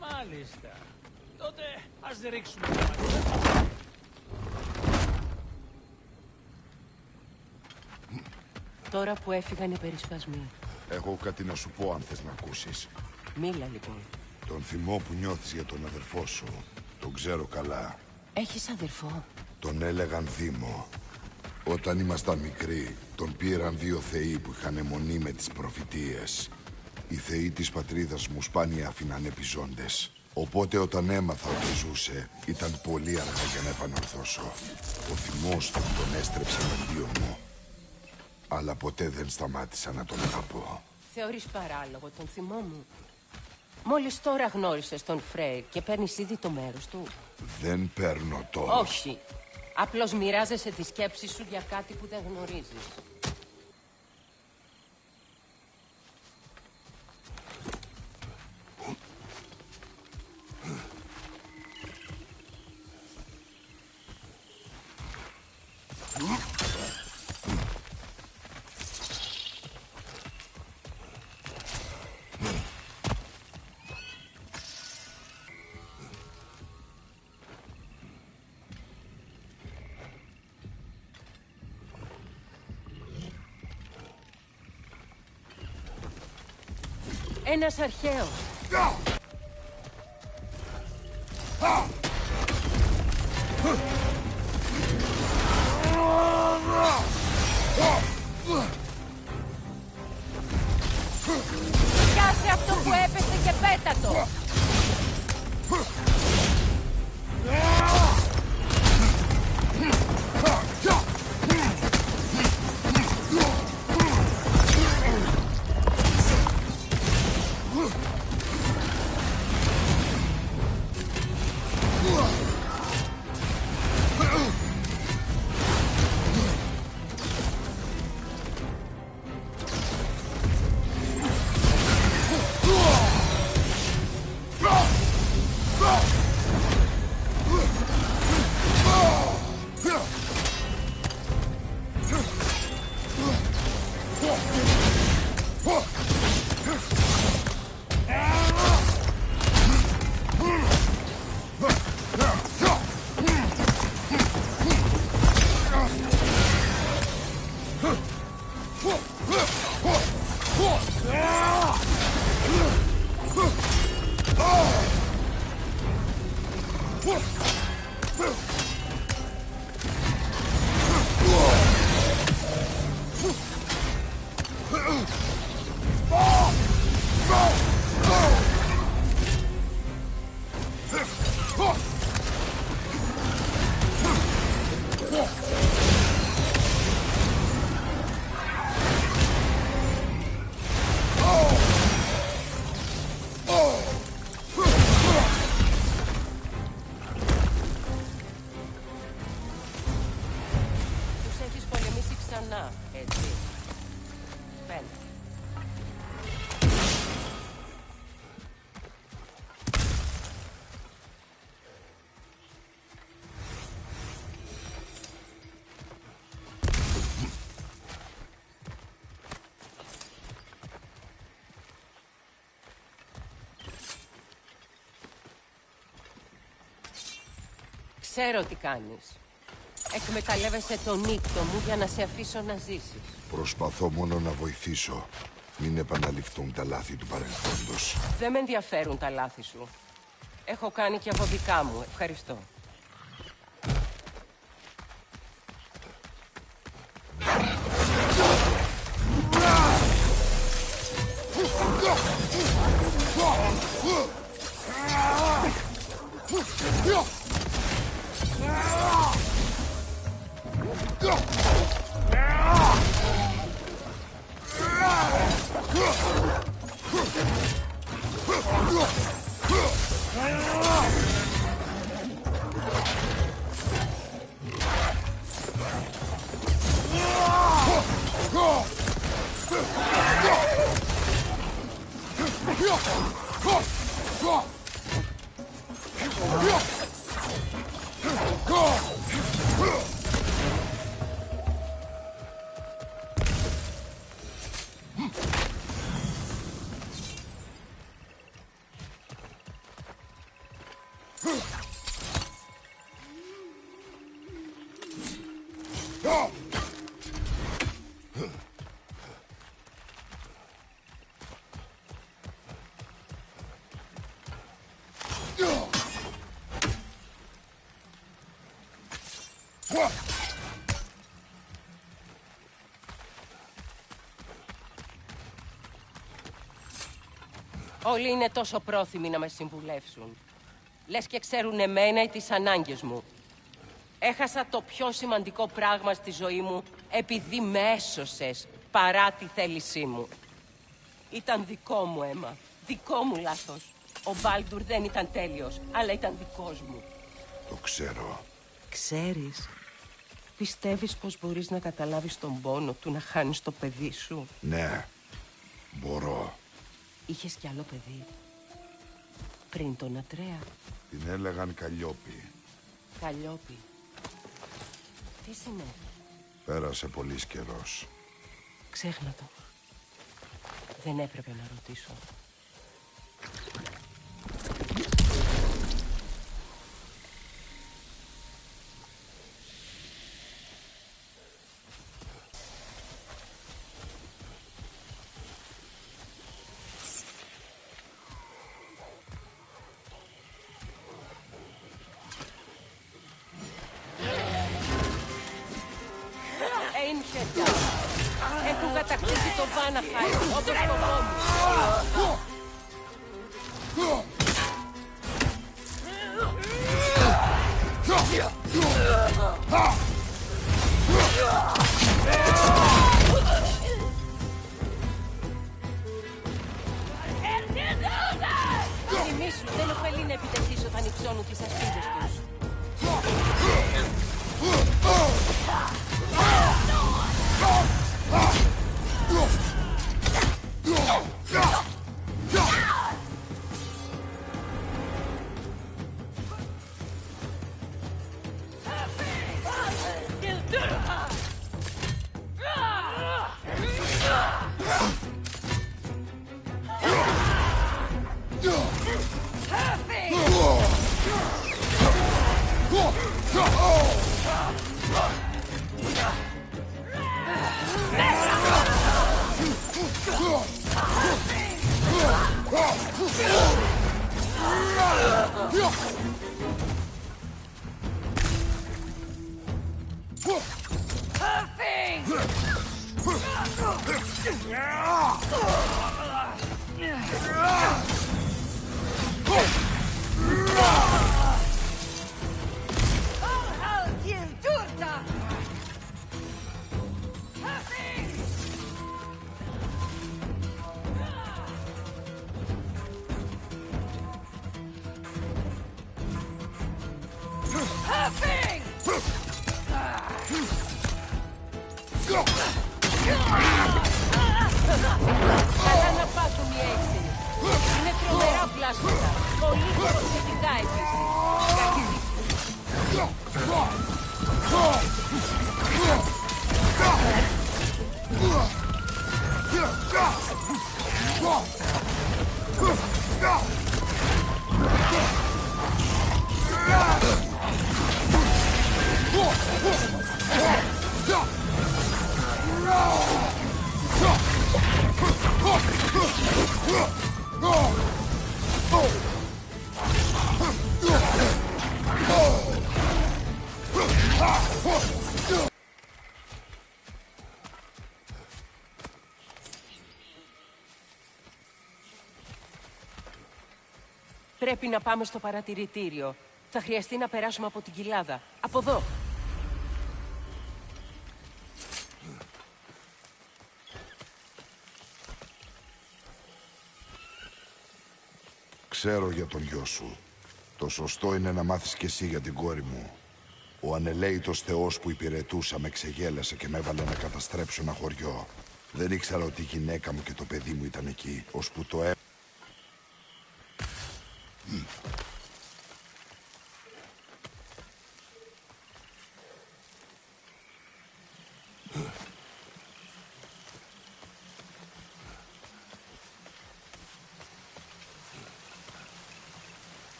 Μάλιστα. Τότε ας ρίξουμε το μάτι. Τώρα που έφυγαν οι περισπασμοί. Έχω κάτι να σου πω αν θες να ακούσεις. Μίλα λοιπόν. Τον θυμό που νιώθεις για τον αδερφό σου, τον ξέρω καλά. Έχεις αδερφό? Τον έλεγαν Δήμο. Όταν ήμασταν μικροί, τον πήραν δύο θεοί που είχαν αιμονή με τις προφητείες. Οι θεοί της πατρίδας μου σπάνια αφήναν επιζώντες. Οπότε όταν έμαθα ότι ζούσε, ήταν πολύ αργά για να επανορθώσω. Ο θυμός του τον έστρεψε εναντίον μου. Αλλά ποτέ δεν σταμάτησα να τον αγαπώ. Θεωρείς παράλογο τον θυμό μου? Μόλις τώρα γνώρισες τον Φρέιρ και παίρνεις ήδη το μέρος του. Δεν παίρνω το. Όχι. Απλώς μοιράζεσαι τη σκέψη σου για κάτι που δεν γνωρίζεις. Ένας αρχαίος. Πιάσε αυτό που έπεσε και πέτα το. Έτσι. Φαίνεται. Ξέρω τι κάνεις. Εκμεταλλεύεσαι τον νύκτο μου για να σε αφήσω να ζήσεις. Προσπαθώ μόνο να βοηθήσω. Μην επαναληφθούν τα λάθη του παρελθόντος. Δεν με ενδιαφέρουν τα λάθη σου. Έχω κάνει και εγώ δικά μου. Ευχαριστώ. Όλοι είναι τόσο πρόθυμοι να με συμβουλεύσουν. Λες και ξέρουν εμένα ή τις ανάγκες μου. Έχασα το πιο σημαντικό πράγμα στη ζωή μου επειδή με έσωσες παρά τη θέλησή μου. Ήταν δικό μου αίμα. Δικό μου λάθος. Ο Μπάλντουρ δεν ήταν τέλειος, αλλά ήταν δικός μου. Το ξέρω. Ξέρεις, πιστεύεις πως μπορείς να καταλάβεις τον πόνο του να χάνεις το παιδί σου? Ναι, μπορώ. Είχες κι άλλο παιδί πριν τον Ατρέα? Την έλεγαν Καλλιόπη. Καλλιόπη. Τι σημαίνει? Πέρασε πολύς καιρός. Ξέχνα το. Δεν έπρεπε να ρωτήσω. Έχουν κατακτήσει το Βάναχαϊμ, όπως φοβόμουν. Θυμήσου, δεν ωφελεί να επιτεθείς όταν υψώνουν τις ασπίδες τους. Καλά να πάθουν οι έξι. Είναι τρομερά πλάσματα. Πολύ υποθετικά επίσης. Κακή Πρέπει να πάμε στο παρατηρητήριο. Θα χρειαστεί να περάσουμε από την κοιλάδα. Από εδώ. Ξέρω για τον γιο σου. Το σωστό είναι να μάθεις κι εσύ για την κόρη μου. Ο ανελαίητος θεός που υπηρετούσα με ξεγέλασε και με έβαλε να καταστρέψω ένα χωριό. Δεν ήξερα ότι η γυναίκα μου και το παιδί μου ήταν εκεί, ώσπου το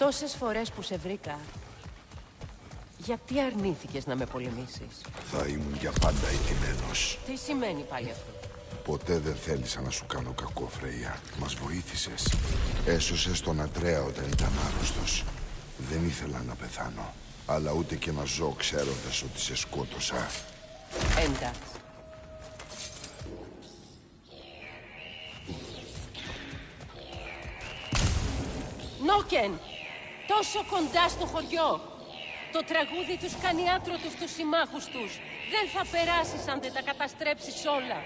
Τόσες φορές που σε βρήκα, γιατί αρνήθηκες να με πολεμήσεις? Θα ήμουν για πάντα ηττημένος. Τι σημαίνει πάλι αυτό? Ποτέ δεν θέλησα να σου κάνω κακό, Φρέια. Μας βοήθησες. Έσωσες τον Ατρέα όταν ήταν άρρωστος. Δεν ήθελα να πεθάνω. Αλλά ούτε και να ζω ξέροντας ότι σε σκότωσα. Εντάξει. Νόκεν! Τόσο κοντά στο χωριό! Το τραγούδι τους κάνει άτρωτους τους συμμάχους τους. Δεν θα περάσεις αν δεν τα καταστρέψεις όλα.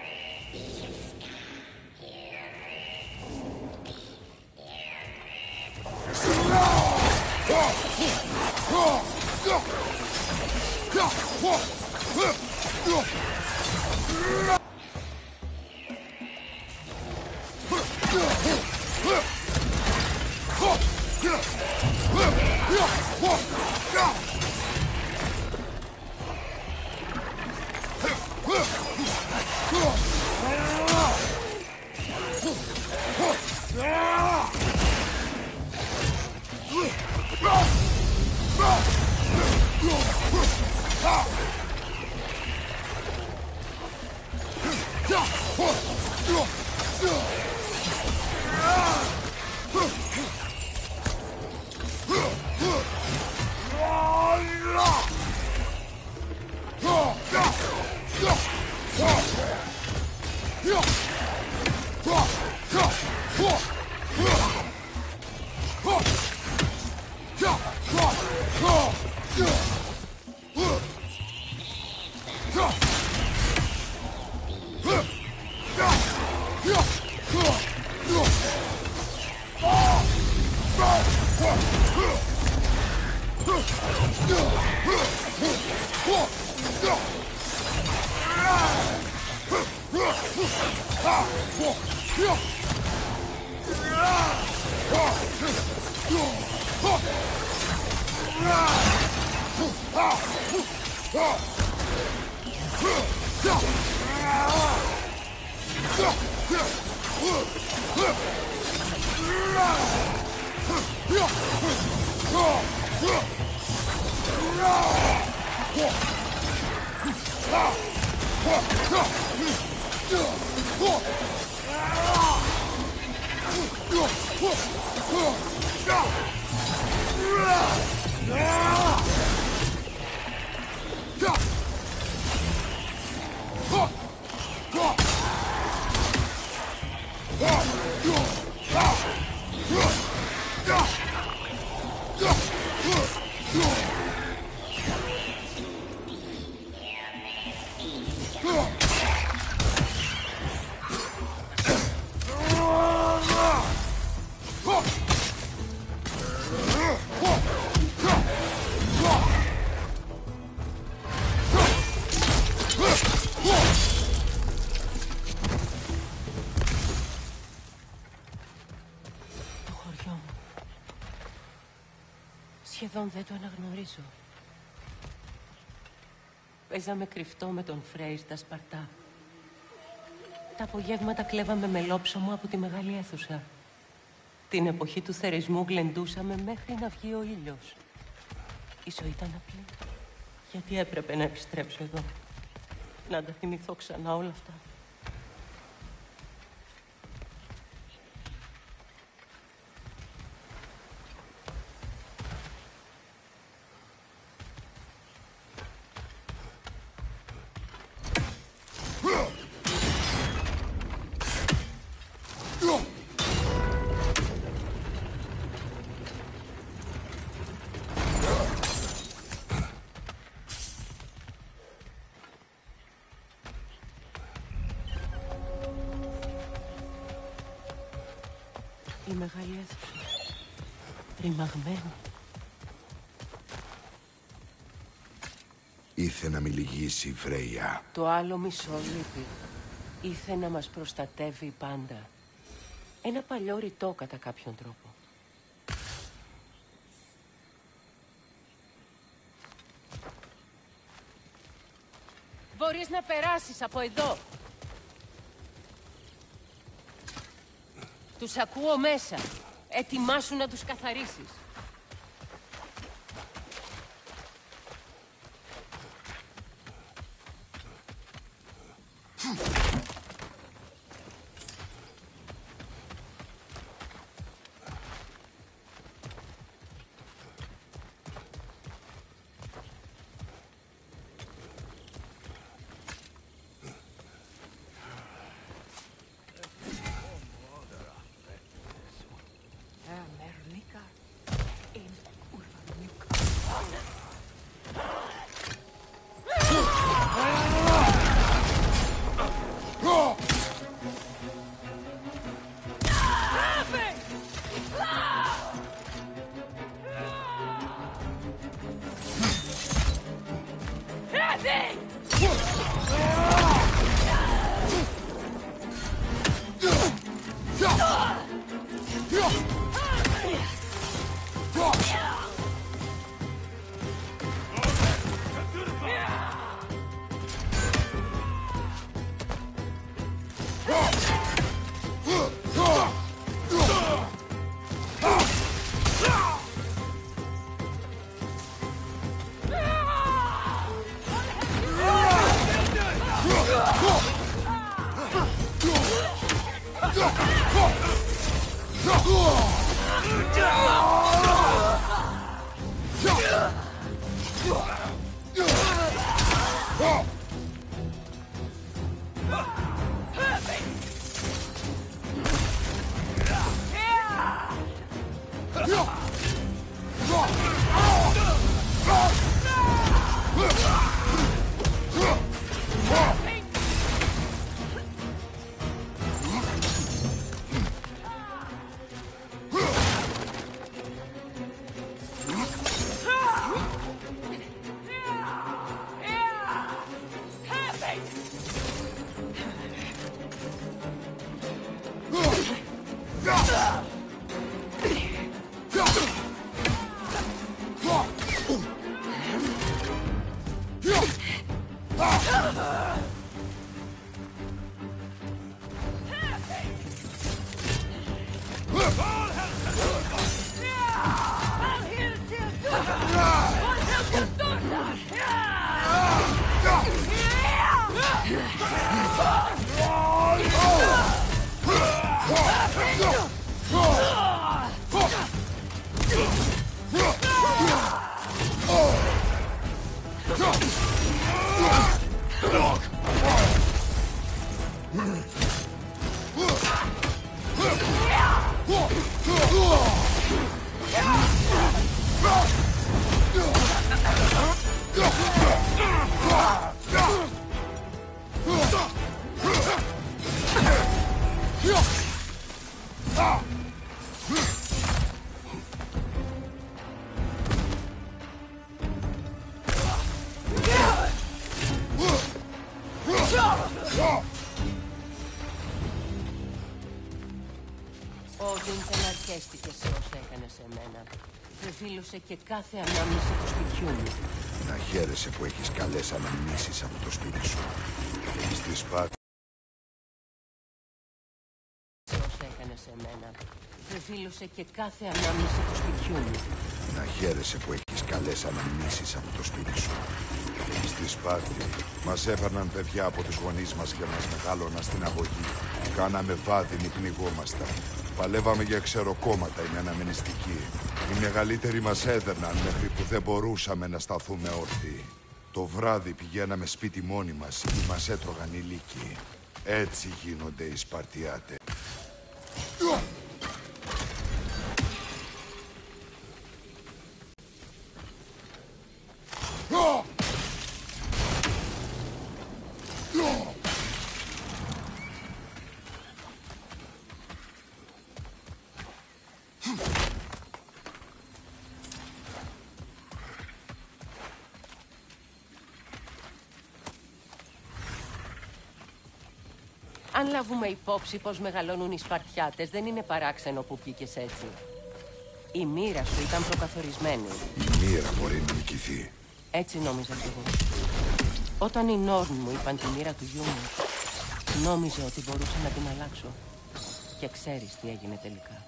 Σχεδόν δεν το αναγνωρίζω. Παίζαμε κρυφτό με τον Φρέι στα Σπαρτά. Τα απογεύματα κλέβαμε μελόψωμο από τη μεγάλη αίθουσα. Την εποχή του θερισμού γλεντούσαμε μέχρι να βγει ο ήλιος. Η ζωή ήταν απλή. Γιατί έπρεπε να επιστρέψω εδώ. Να τα θυμηθώ ξανά όλα αυτά. Η μεγάλη αίθουσα. Τριμαγμένη. Ήθε να με λυγίσει η Φρέια. Το άλλο μισό λείπει. Ήθε να μας προστατεύει πάντα. Ένα παλιό ρητό κατά κάποιον τρόπο. Μπορείς να περάσεις από εδώ. Τους ακούω μέσα. Ετοιμάσου να τους καθαρίσεις. Αρκέστηκε σε όσα έκανε σε μένα. Πρεφίλωσε και κάθε ανάμνηση του σπιτιού μου. Να χαίρεσαι που έχεις καλές αναμνήσεις από το σπίτι σου. Στη Σπάρτη. Σε όσα έκανε σε μένα. Πρεφίλωσε και κάθε ανάμνηση του σπιτιού μου. Να χαίρεσαι που έχεις καλές αναμνήσεις από το σπίτι σου. Στη Σπάρτη μας έφερναν παιδιά από τους γονείς μας και μας μεγάλωναν στην αγωγή. Κάναμε βάδινοι, πνιγόμασταν. Παλεύαμε για ξεροκόμματα, είναι αναμενιστικοί. Οι μεγαλύτεροι μας έδερναν μέχρι που δεν μπορούσαμε να σταθούμε όρθιοι. Το βράδυ πηγαίναμε σπίτι μόνοι μας ή μας έτρωγαν οι λύκοι. Έτσι γίνονται οι Σπαρτιάτες. Αν λάβουμε υπόψη πως μεγαλώνουν οι Σπαρτιάτες, δεν είναι παράξενο που βγήκες έτσι. Η μοίρα σου ήταν προκαθορισμένη. Η μοίρα μπορεί να νικηθεί. Έτσι νόμιζα κι εγώ. Όταν οι Νόρν μου είπαν τη μοίρα του γιού μου, νόμιζα ότι μπορούσα να την αλλάξω. Και ξέρεις τι έγινε τελικά.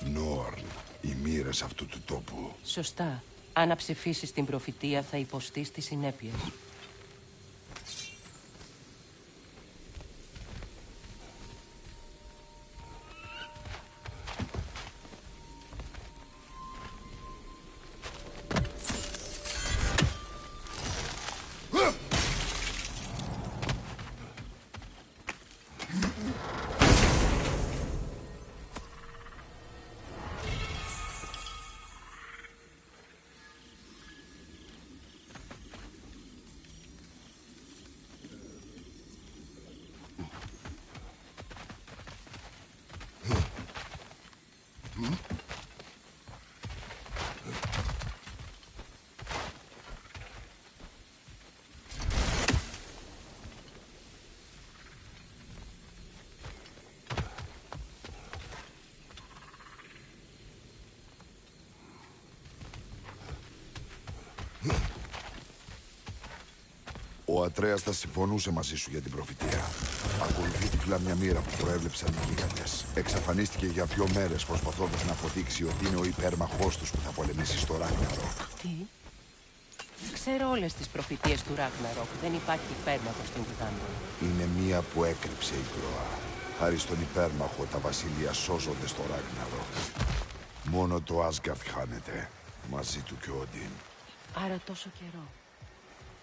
Νόρν, οι μοίρες αυτού του τόπου. Σωστά. Αν αψηφίσεις την προφητεία θα υποστείς τις συνέπειες. Ο Ατρέας θα συμφωνούσε μαζί σου για την προφητεία. Ακολουθεί τυφλά μια μοίρα που προέβλεψαν οι γίγαντες. Εξαφανίστηκε για 2 μέρες προσπαθώντας να αποδείξει ότι είναι ο υπέρμαχός τους που θα πολεμήσει στο Ράγναροκ. Τι? Ξέρω όλες τις προφητείες του Ράγναροκ. Δεν υπάρχει υπέρμαχος στην Γιγάντα. Είναι μία που έκρυψε η Γκροά. Χάρη στον υπέρμαχο, τα βασίλεια σώζονται στο Ράγναρο. Μόνο το Άσγκαρτ χάνεται. Μαζί του και ο Όντιν. Άρα τόσο καιρό.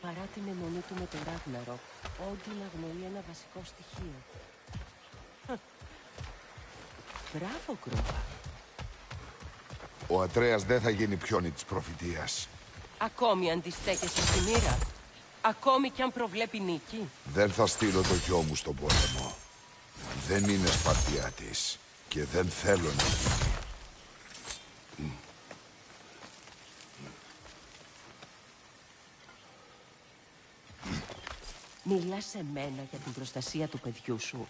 Παρά την αιμονή του με το Ράγναρο, Όντιν αγνοεί ένα βασικό στοιχείο. Μπράβο, Γκρόβα. Ο Ατρέας δεν θα γίνει πιόνι της προφητείας. Ακόμη αντιστέκεσαι στη μοίρα. Ακόμη κι αν προβλέπει νίκη. Δεν θα στείλω το γιο μου στον πόλεμο. Δεν είναι Σπαρτιάτης. Και δεν θέλω να γίνει. Μιλάς σε μένα για την προστασία του παιδιού σου.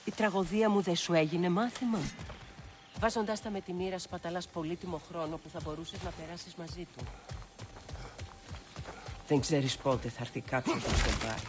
Η τραγωδία μου δεν σου έγινε μάθημα. Βάζοντας τα με τη μοίρα σπαταλάς πολύτιμο χρόνο που θα μπορούσες να περάσεις μαζί του. Δεν ξέρεις πότε θα έρθει κάποιος να σε πάρει.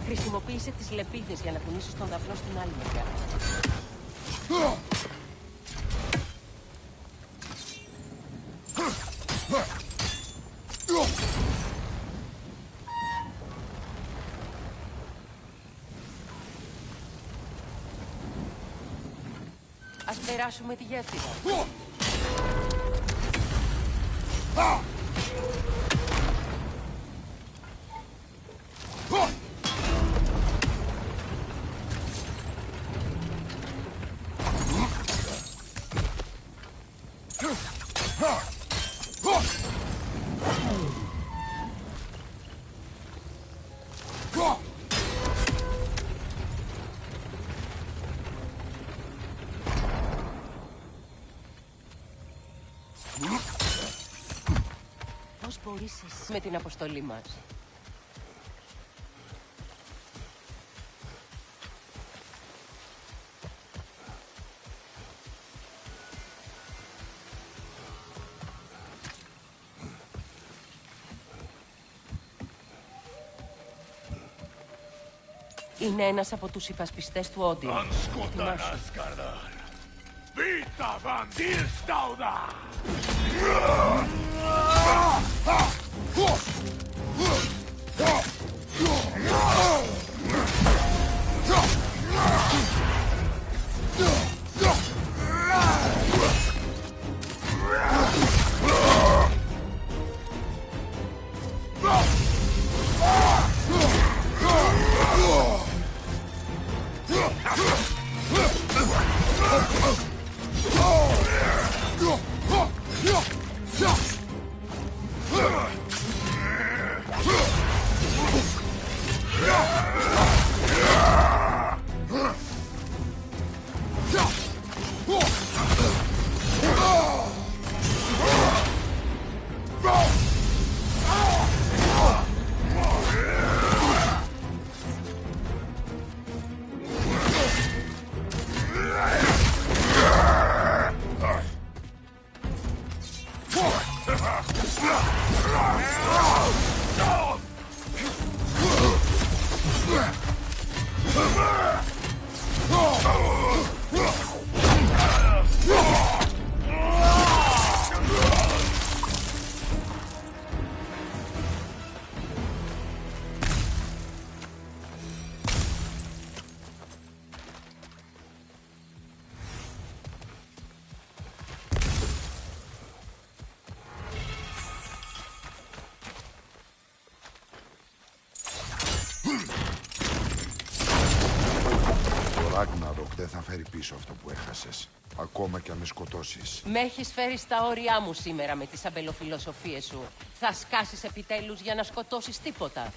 Χρησιμοποίησε τις λεπίδες για να κουνήσεις τον δαπνό στην άλλη μεριά. Ας περάσουμε τη γέφυρα. Πώς μπορείς εσύ με την αποστολή μας? Είναι ένας από τους υπασπιστές του Όντιν. Vita Vandilstauda! Ράγναροκ δεν θα φέρει πίσω αυτό που έχασες. Ακόμα κι αν με σκοτώσεις. Με έχεις φέρει στα όρια μου σήμερα με τις αμπελοφιλοσοφίες σου. Θα σκάσεις επιτέλους για να σκοτώσεις τίποτα.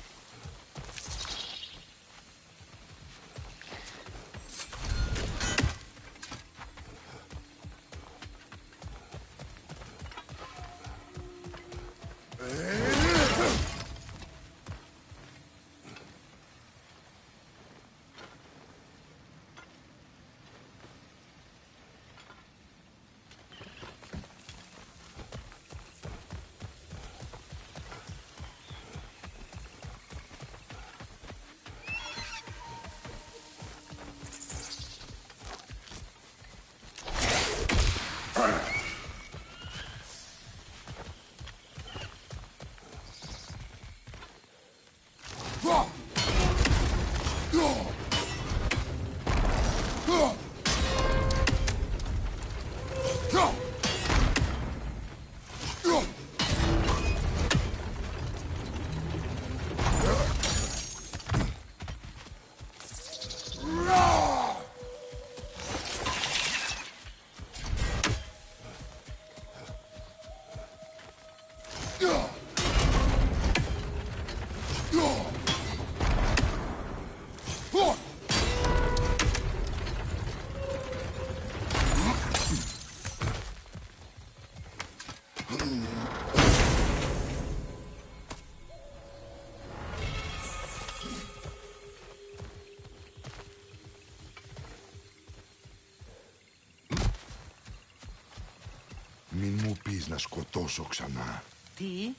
Μην μου πεις να σκοτώσω ξανά. Τι?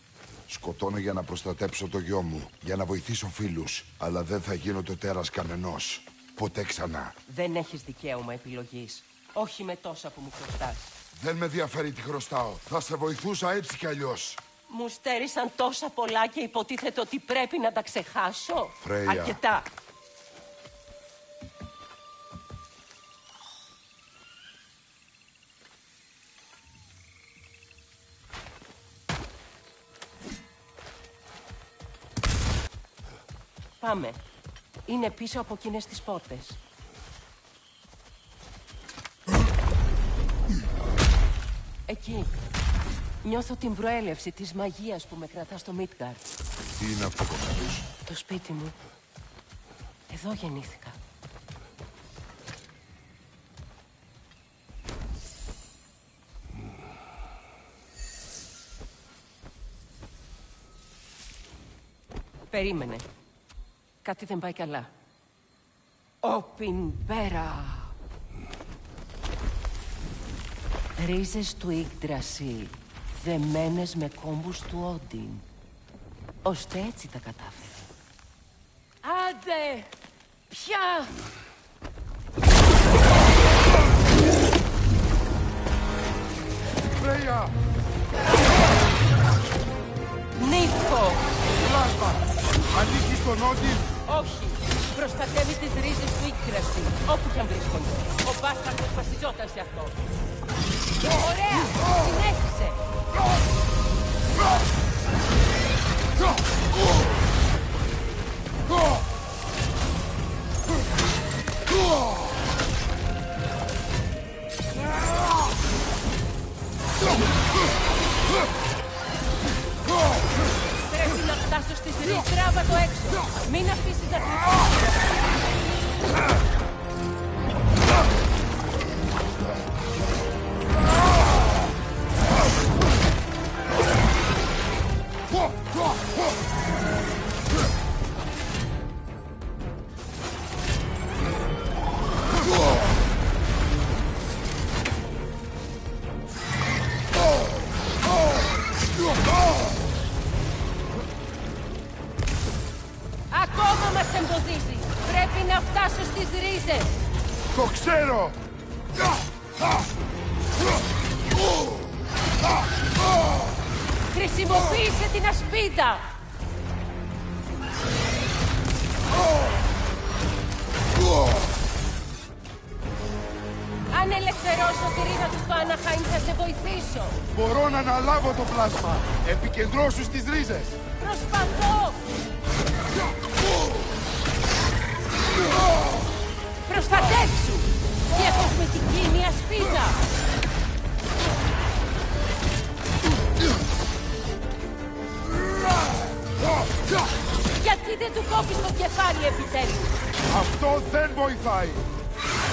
Σκοτώνω για να προστατέψω το γιο μου, για να βοηθήσω φίλους. Αλλά δεν θα γίνω το τέρας κανενός. Ποτέ ξανά. Δεν έχεις δικαίωμα επιλογής. Όχι με τόσα που μου χρωστάς. Δεν με ενδιαφέρει τι χρωστάω. Θα σε βοηθούσα έτσι κι αλλιώς. Μου στέρισαν τόσα πολλά και υποτίθεται ότι πρέπει να τα ξεχάσω. Φρέια. Αρκετά. Πάμε. Είναι πίσω από εκείνες τις πόρτες. Εκεί. Νιώθω την προέλευση της μαγείας που με κρατά στο Μίτγκαρντ. Τι είναι αυτό κομμάτις? Το σπίτι μου. Εδώ γεννήθηκα. Περίμενε. Κάτι δεν πάει καλά. Οπινπέρα. Ρίζες του Ιγκντρασίλ, δεμένες με κόμπους του Όντιν. Ώστε έτσι τα κατάφερα. Άντε! Πια! Φρέια! Νύφο! Πλάσμα! Ανήκει στον Όντιν! Όχι! Προστατεύει τις ρίζες του Ιγκντρασίλ, όπου κι αν βρίσκονται. Ο μπάσταρδος βασιζόταν σε αυτό. Ωραία! Συνέχισε! Πρέπει να φτάσω στις ρίζες. Τράβα το έξω! Μην αφήσεις να κρυφτεί! Ακόμα μας εμποδίζει! Πρέπει να φτάσω στις ρίζες! Το ξέρω! Χρησιμοποίησε την ασπίδα! Αν ελευθερώσω τη ρίζα του Φάναχαϊμ θα σε βοηθήσω! Μπορώ να αναλάβω το πλάσμα! Επικεντρώσου στις ρίζες! Προσπαθώ! Προστατεύσου! Και κοσμετική μια σπίδα! Γιατί δεν του κόβεις το κεφάλι επιτέλους? Αυτό δεν βοηθάει!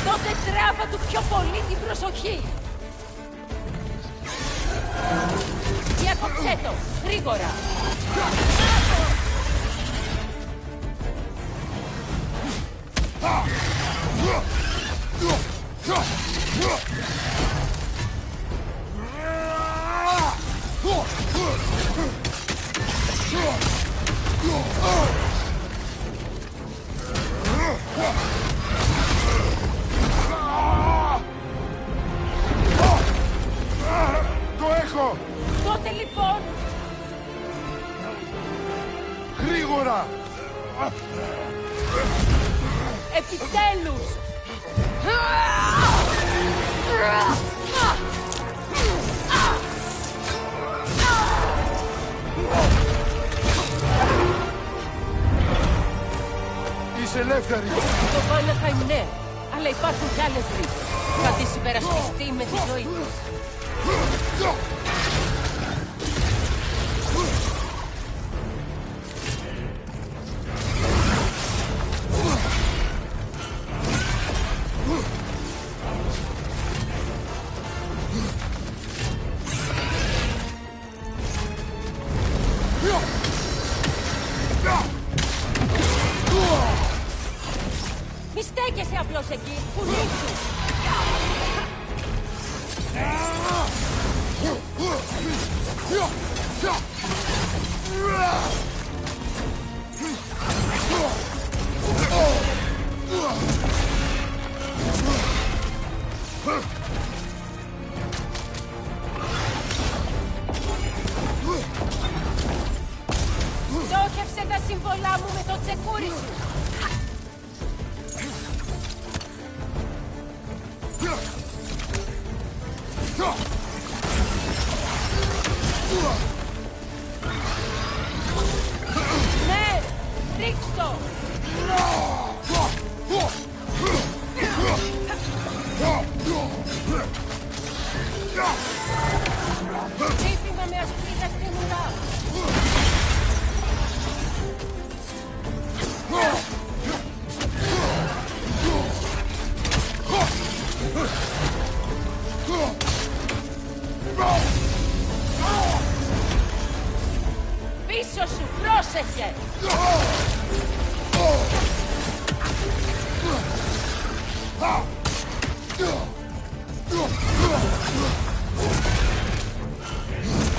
Τότε τράβα του πιο πολύ την προσοχή! Διακόψε το! Γρήγορα! Το έχω! Τότε λοιπόν! Γρήγορα! Επιτέλους! Είσαι ελεύθερη! Το Βάναχαιμ ναι, αλλά υπάρχουν κι άλλες λύσεις. Θα τις υπερασπιστεί με τη ζωή της. Μη στέκεσαι απλώς εκεί, κουνήσου! Στόχευσε τα σύμβολά μου με το τσεκούρι σου! Ναι! Ρίξ' το! Τρύπημα με ασπίδα στην ουρά! Πίσω σου, πρόσεχε!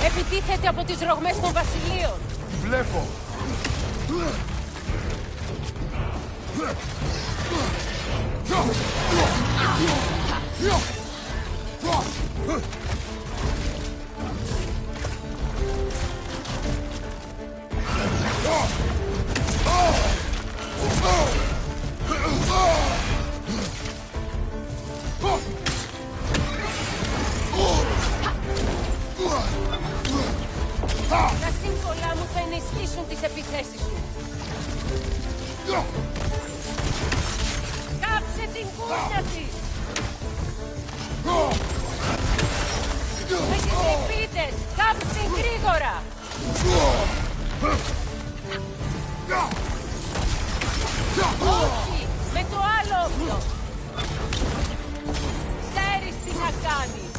Επιτίθεται από τις ρογμές των βασιλείων! Βλέπω! Τα σύμβολά μου θα ενισχύσουν τις επιθέσεις σου! Κάψε την κούρνα της! Με τις ρηπίδες! Κάψε γρήγορα! Όχι! Με το άλλο όπλο! Ξέρεις τι να κάνεις!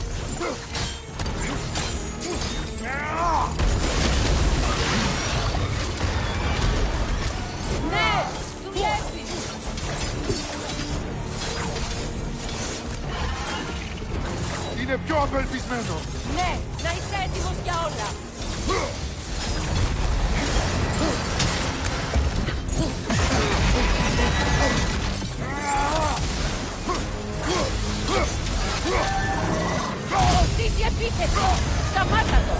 Ναι! Δουλεύει! Είναι πιο απελπισμένο! Ναι! Να είσαι έτοιμος για όλα! Κοστίζει επίθεση! Σταμάτα το!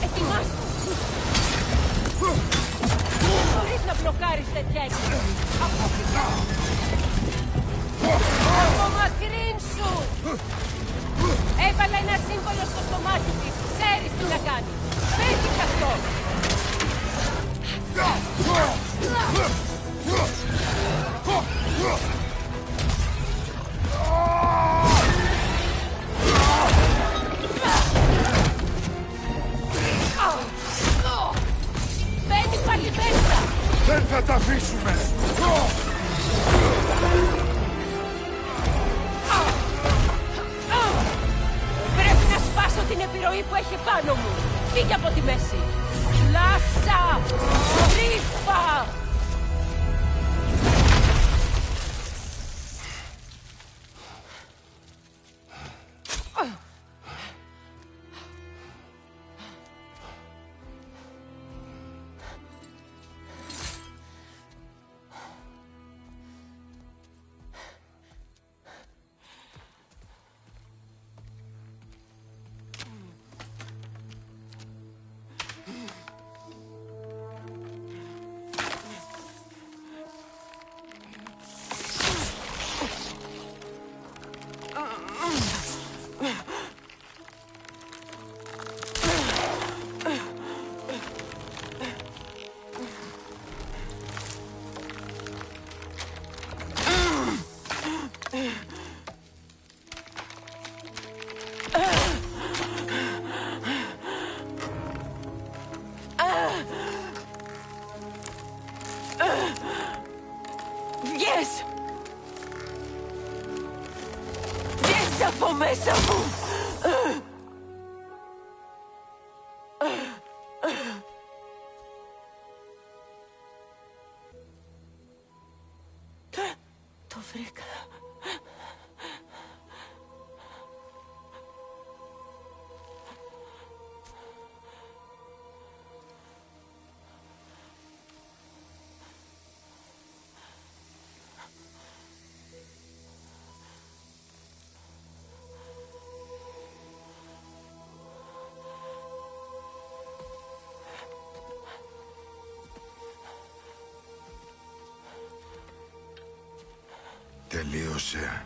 Ετοιμάσου! Μπορείς να μπλοκάρεις τέτοια έκρηξη. Απομακρύνσου! Έβαλα ένα σύμβολο στο στομάχι της. Ξέρεις τι να κάνεις. Φεύγει κι αυτό! Μπαίνει πάλι μέσα! Δεν θα τα αφήσουμε! Πρέπει να σπάσω την επιρροή που έχει πάνω μου. Φύγε από τη μέση. Λάσα! Ρήφα! Βγες! Βγες από μέσα μου! Το βρήκα. Τελείωσε.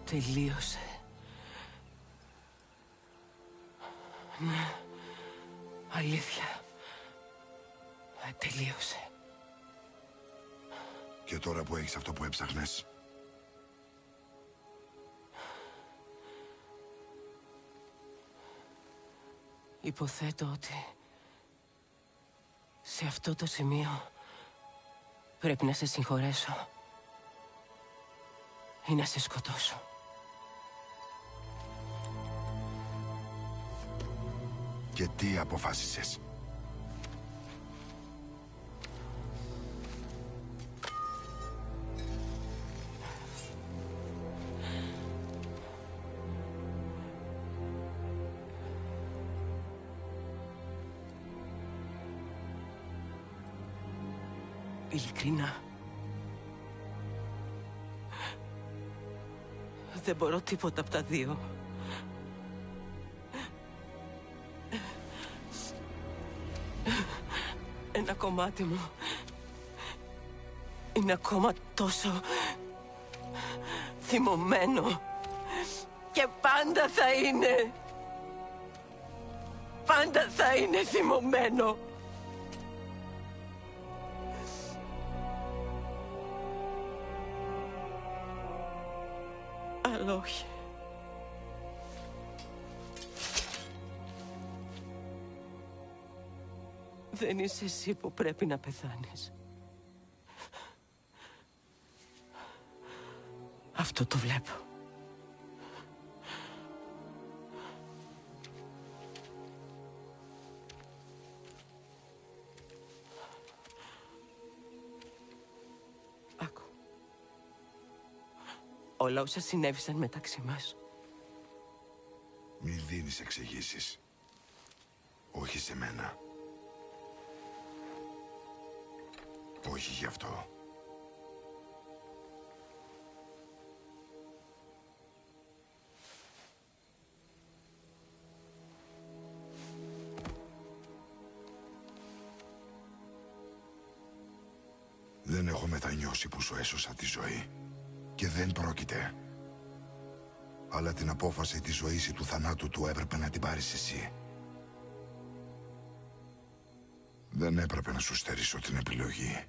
Τελείωσε. Ναι. Αλήθεια. Τελείωσε. Και τώρα που έχεις αυτό που έψαχνες? Υποθέτω ότι σε αυτό το σημείο πρέπει να σε συγχωρέσω ή να σε σκοτώσω. Και τι αποφάσισες? Ειλικρινά, δεν μπορώ τίποτα από τα δύο. Ένα κομμάτι μου είναι ακόμα τόσο θυμωμένο και πάντα θα είναι. Πάντα θα είναι θυμωμένο. Αλλά όχι. Δεν είσαι εσύ που πρέπει να πεθάνεις. Αυτό το βλέπω. Άκου. Όλα όσα συνέβησαν μεταξύ μας. Μη δίνεις εξηγήσεις. Όχι σε μένα. Όχι γι' αυτό. μετανιώσει που σου έσωσα τη ζωή. Και δεν πρόκειται. Αλλά την απόφαση της ζωής ή του θανάτου του έπρεπε να την πάρεις εσύ. Δεν έπρεπε να σου στερήσω την επιλογή.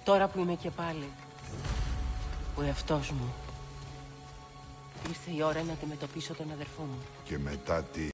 Τώρα που είμαι και πάλι ο εαυτός μου, ήρθε η ώρα να αντιμετωπίσω τον αδερφό μου. Και μετά τι?